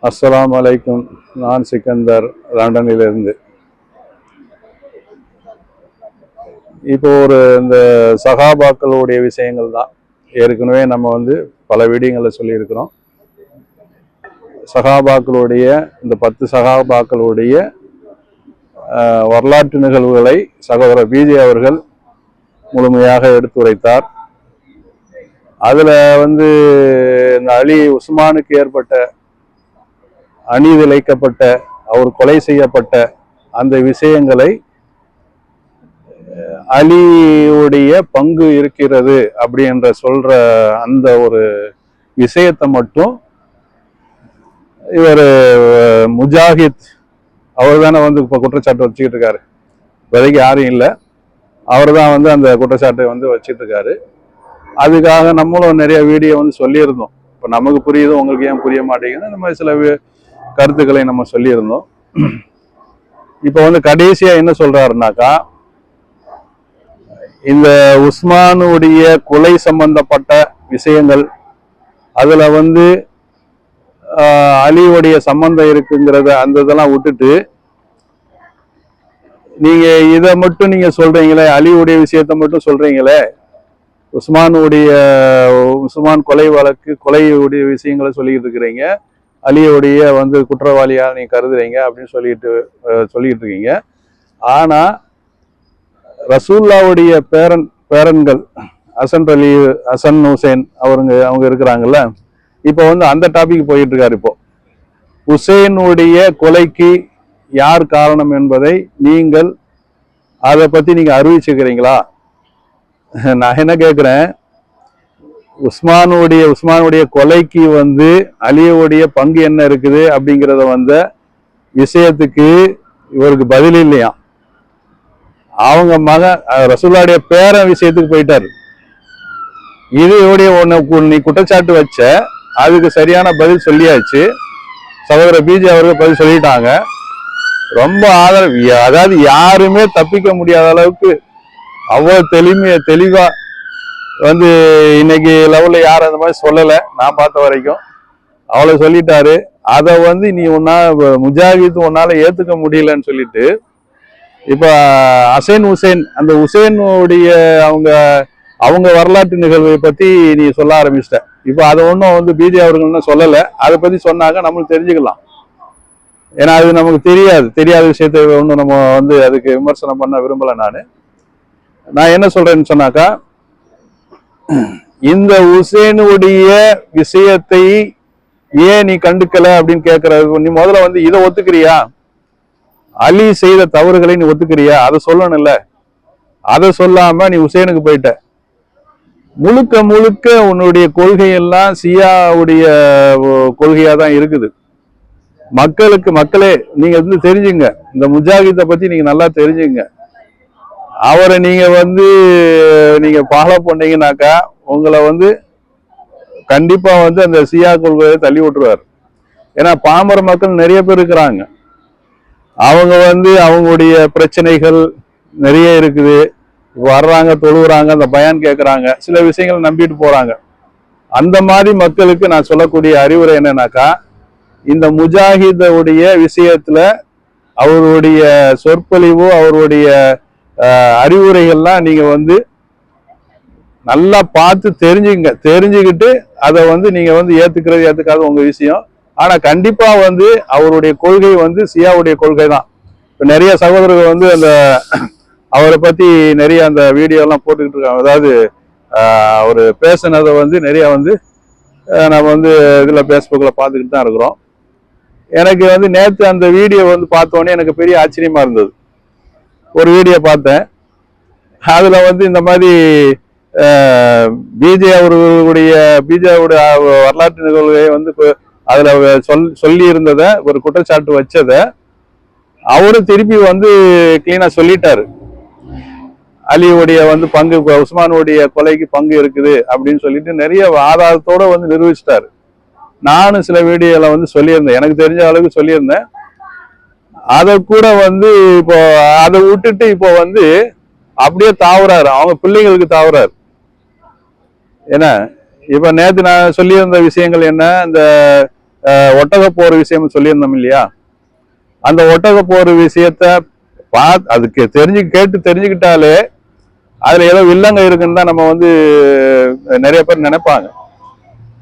அஸ்ஸலாமு அலைக்கும். நான் சிக்கந்தர், லண்டனிலிருந்து. இப்போ இந்த சகாபாக்களுடைய விஷயங்கள் தான். ஏற்கனவே நம்ம பல வீடியோங்களில் சொல்லியிருக்கிறோம். சகாபாக்களுடைய இந்த 10 சகாபாக்களுடைய வரலாற்று நிகழ்வுகளை சகோதரர் பிஜே அவர்கள் முழுமையாக எடுத்துரைத்தார். அதுல இந்த அலி உஸ்மானுக்கு ஏற்பட்ட அநீதிழைக்கப்பட்ட, அவர் கொலை செய்யப்பட்ட அந்த விஷயங்களை அலியுடைய பங்கு இருக்கிறது அப்படி என்ற சொல்ற அந்த ஒரு விஷயத்தை மட்டும் இவர் முஜாஹித் அவர் தானே இப்ப குற்றச்சாட்டு வச்சுக்கிட்டு இருக்காரு. இப்போதைக்கு யாரும் இல்லை, அவர் தான் அந்த குற்றச்சாட்டை வச்சுட்டு இருக்காரு. அதுக்காக நம்மளும் நிறைய வீடியோ சொல்லியிருந்தோம். இப்போ நமக்கு புரியுது, உங்களுக்கு ஏன் புரிய மாட்டேங்குது, நம்ம சில கருத்துக்களை நம்ம சொல்லியிருந்தோம். இப்போ கடைசியா என்ன சொல்றாருனாக்கா, இந்த உஸ்மானுடைய கொலை சம்பந்தப்பட்ட விஷயங்கள், அதுல அலியுடைய சம்பந்தம் இருக்குங்கிறத அந்த இதெல்லாம் விட்டுட்டு நீங்க இதை மட்டும் நீங்க சொல்றீங்களே, அலியுடைய விஷயத்த மட்டும் சொல்றீங்களே, உஸ்மான் கொலை வழக்கு கொலையுடைய விஷயங்களை சொல்லிட்டு இருக்கிறீங்க, அலியுடைய குற்றவாளியா நீங்க கருதுறீங்க அப்படின்னு சொல்லிட்டு இருக்கீங்க. ஆனா ரசூல்லாவுடைய பேரன்கள் ஹசன் ஹுசேன் அவங்க இருக்கிறாங்கல்ல, இப்போ அந்த டாபிக் போயிட்டு இருக்காரு. இப்போ ஹுசேனுடைய கொலைக்கு யார் காரணம் என்பதை நீங்கள் அதை பத்தி நீங்க அறிவிச்சுக்கிறீங்களா? நான் என்ன கேட்கிறேன், உஸ்மானுடைய கொலைக்கு அலியுடைய பங்கு என்ன இருக்குது அப்படிங்கிறத விஷயத்துக்கு இவருக்கு பதில் இல்லையா? அவங்க மகன் ரசூலுல்லாஹ்வுடைய பேரன் விஷயத்துக்கு போயிட்டாரு. நீ குற்றச்சாட்டு வச்ச, அதுக்கு சரியான பதில் சொல்லியாச்சு. சகோதரர் பிஜே அவர்கள் பதில் சொல்லிட்டாங்க. ரொம்ப ஆதரவு, அதாவது யாருமே தப்பிக்க முடியாத அளவுக்கு அவ்வளவு தெளிவா இன்னைக்கு லெவல்ல யாரும் அந்த மாதிரி சொல்லலை, நான் பார்த்த வரைக்கும். அவ்வளவு சொல்லிட்டாரு. அதை நீ முஜாஹித் உன்னால ஏத்துக்க முடியலன்னு சொல்லிட்டு இப்ப ஹுசேன் அந்த ஹுசேனுடைய அவங்க வரலாற்று நிகழ்வை பத்தி நீ சொல்ல ஆரம்பிச்சிட்ட. இப்ப அதை ஒன்றும் பிஜே அவர்கள் சொல்லலை. அதை பத்தி சொன்னாங்க, நம்மளுக்கு தெரிஞ்சுக்கலாம். ஏன்னா அது நமக்கு தெரியாத விஷயத்தை ஒன்றும் நம்ம அதுக்கு விமர்சனம் பண்ண விரும்பல. நான் என்ன சொல்றேன்னு சொன்னாக்கா, இந்த ஹுசேனுடைய விஷயத்தை ஏன் நீ கண்டுக்கல அப்படின்னு கேட்கறது. நீ முதல்ல இதை ஒத்துக்கிறியா? அலி செய்த தவறுகளை நீ ஒத்துக்கிறியா? அதை சொல்லணும்ல. அதை சொல்லாம நீ ஹுசேனுக்கு போயிட்ட. முழுக்க உன்னுடைய கொள்கையெல்லாம் சியாவுடைய கொள்கையா தான் இருக்குது. மக்களே நீங்க தெரிஞ்சுங்க, இந்த முஜாஹித்தை பத்தி நீங்க நல்லா தெரிஞ்சுங்க. அவரை நீங்க நீங்க ஃபாலோ பண்ணீங்கன்னாக்கா உங்களை கண்டிப்பா அந்த சியா கொள்கையை தள்ளி விட்டுருவாரு. ஏன்னா பாமர மக்கள் நிறைய பேர் இருக்கிறாங்க. அவங்க அவங்களுடைய பிரச்சனைகள் நிறைய இருக்குது. வர்றாங்க, தொழுகிறாங்க, அந்த பயான் கேட்கறாங்க, சில விஷயங்கள் நம்பிட்டு போறாங்க. அந்த மாதிரி மக்களுக்கு நான் சொல்லக்கூடிய அறிவுரை என்னன்னாக்கா, இந்த முஜாஹிதுடைய விஷயத்துல அவருடைய சொற்பொழிவோ அவருடைய அறிவுரைகள்லாம் நீங்க நல்லா பார்த்து தெரிஞ்சுக்கிட்டு அதை நீங்க ஏத்துக்கிறது ஏத்துக்காத உங்க விஷயம். ஆனா கண்டிப்பா அவருடைய கொள்கை சியாவுடைய கொள்கை தான். இப்ப நிறைய சகோதரர்கள் அந்த அவரை பத்தி நிறைய அந்த வீடியோ எல்லாம் போட்டுக்கிட்டு இருக்காங்க. அதாவது அவரு பேசினதை நிறைய நம்ம இதுல பேஸ்புக்ல பார்த்துக்கிட்டு தான் இருக்கிறோம். எனக்கு நேற்று அந்த வீடியோ பார்த்தோன்னே எனக்கு பெரிய ஆச்சரியமா இருந்தது. ஒரு வீடியோ பார்த்தேன். அதுல இந்த மாதிரி பிஜேவுடைய வரலாற்று நிகழ்வுகளை அதுல சொல்லி இருந்தத ஒரு குற்றச்சாட்டு வச்சத அவரும் திருப்பி கிளீனா சொல்லிட்டாரு. அலியுடைய பங்கு, உஸ்மானுடைய கொலைக்கு பங்கு இருக்குது அப்படின்னு சொல்லிட்டு நிறைய ஆதாரத்தோட நிரூபிச்சிட்டாரு. நானும் சில வீடியோல சொல்லியிருந்தேன், எனக்கு தெரிஞ்ச அளவுக்கு சொல்லியிருந்தேன். அதை கூட இப்போ அதை விட்டுட்டு இப்போ அப்படியே தாவுறாரு, அவங்க பிள்ளைங்களுக்கு தாவுறாரு. ஏன்னா இப்ப நேத்து நான் சொல்லியிருந்த விஷயங்கள் என்ன, இந்த ஒட்டக போற விஷயம் சொல்லியிருந்தோம் இல்லையா? அந்த ஒட்டக போற விஷயத்த அதுக்கு கேட்டு தெரிஞ்சுக்கிட்டாலே அதுல ஏதோ வில்லங்க இருக்குன்னு தான் நம்ம வந்து நிறைய பேர் நினைப்பாங்க.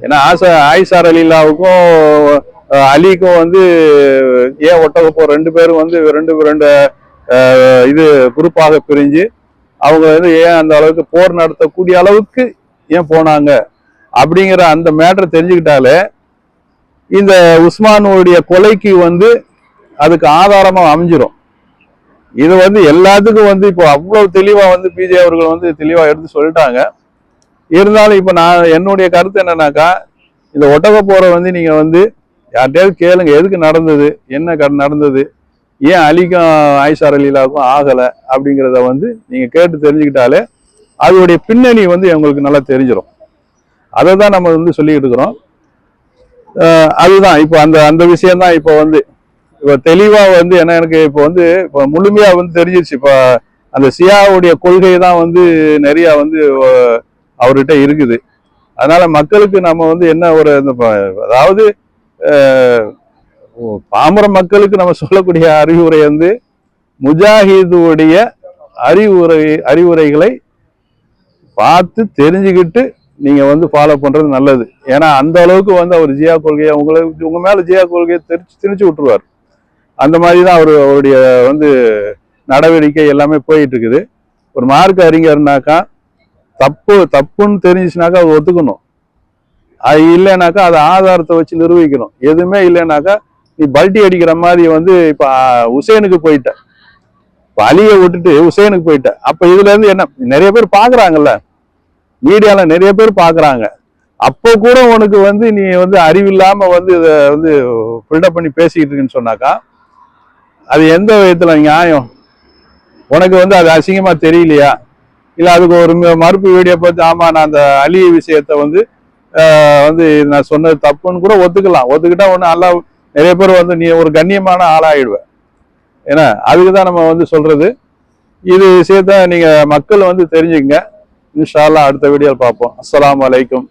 ஏன்னா ஆயிஷார் அலிலாவுக்கும் அலிக்கும் வந்து ஏன் ஒட்டக போற 2 பேரும் வந்து ரெண்டு இது குரூப்பாக பிரிஞ்சு அவங்க வந்து ஏன் அந்த அளவுக்கு போர் நடத்தக்கூடிய அளவுக்கு ஏன் போனாங்க அப்படிங்கிற அந்த மேட்டரை தெரிஞ்சுக்கிட்டாலே இந்த உஸ்மானுடைய கொலைக்கு வந்து அதுக்கு ஆதாரமா அமைஞ்சிரும். இது வந்து எல்லாத்துக்கும் வந்து இப்போ அவ்வளவு தெளிவா வந்து பிஜே அவர்கள் வந்து தெளிவா எடுத்து சொல்லிட்டாங்க. இருந்தாலும் இப்ப நான் என்னுடைய கருத்து என்னன்னாக்கா, இந்த ஒட்டக போற வந்து நீங்க வந்து யார்கிட்டயாவது கேளுங்க, எதுக்கு நடந்தது, என்ன நடந்தது, ஏன் அலிக்கும் ஆயிஷார் அலிலாவுக்கும் ஆகல அப்படிங்கிறத வந்து நீங்க கேட்டு தெரிஞ்சுக்கிட்டாலே அதோடைய பின்னணி வந்து உங்களுக்கு நல்லா தெரிஞ்சிடும். அதை தான் நம்ம வந்து சொல்லிக்கிட்டு இருக்கிறோம். அதுதான் இப்போ அந்த விஷயம் தான் இப்போ வந்து இப்போ தெளிவா வந்து என்ன எனக்கு இப்போ வந்து இப்போ முழுமையா வந்து தெரிஞ்சிருச்சு. இப்போ அந்த சியாவுடைய கொள்கை தான் வந்து நிறைய வந்து அவர்கிட்ட இருக்குது. அதனால மக்களுக்கு நம்ம வந்து என்ன ஒரு அதாவது பாமர மக்களுக்கு நம்ம சொல்லக்கூடிய அறிவுரை வந்து முஜாஹிதுடைய அறிவுரைகளை பார்த்து தெரிஞ்சுக்கிட்டு நீங்க வந்து ஃபாலோ பண்றது நல்லது. ஏன்னா அந்த அளவுக்கு வந்து அவர் ஜியா கொள்கையை உங்க மேல ஜியா கொள்கையை திணிச்சு விட்டுருவார். அந்த மாதிரிதான் அவருடைய வந்து நடவடிக்கை எல்லாமே போயிட்டு இருக்குது. ஒரு மார்க்க அறிஞர்னாக்கா தப்புன்னு தெரிஞ்சிச்சுனாக்கா அது ஒத்துக்கணும். அது இல்லைனாக்கா அதை ஆதாரத்தை வச்சு நிரூபிக்கணும். எதுவுமே இல்லைனாக்கா நீ பல்ட்டி அடிக்கிற மாதிரி வந்து இப்ப உசேனுக்கு போயிட்ட, இப்ப அலியை விட்டுட்டு உசேனுக்கு போயிட்ட. அப்ப இதுல இருந்து என்ன நிறைய பேர் பாக்குறாங்கல்ல, மீடியால நிறைய பேர் பாக்குறாங்க. அப்போ கூட உனக்கு வந்து நீ வந்து அறிவில்லாம வந்து இதை வந்து பில்டப் பண்ணி பேசிக்கிட்டு இருக்குன்னு சொன்னாக்கா அது எந்த விதத்துல நியாயம்? உனக்கு வந்து அது அசிங்கமா தெரியலையா? இல்ல அதுக்கு ஒரு மறுப்பு வீடியோ பார்த்து ஆமா நான் அந்த அலி விஷயத்த வந்து நான் சொன்னது தப்புன்னு கூட ஒத்துக்கிட்டா ஒண்ணு அல்ல, நிறைய பேர் வந்து நீ ஒரு கண்ணியமான ஆளாயிடுவ. ஏன்னா அதுக்குதான் நம்ம வந்து சொல்றது. இது விஷயத்த நீங்க மக்கள் வந்து தெரிஞ்சுக்கங்க. இன்ஷா அல்லாஹ் அடுத்த வீடியோவில் பார்ப்போம். அஸ்ஸலாமு அலைக்கும்.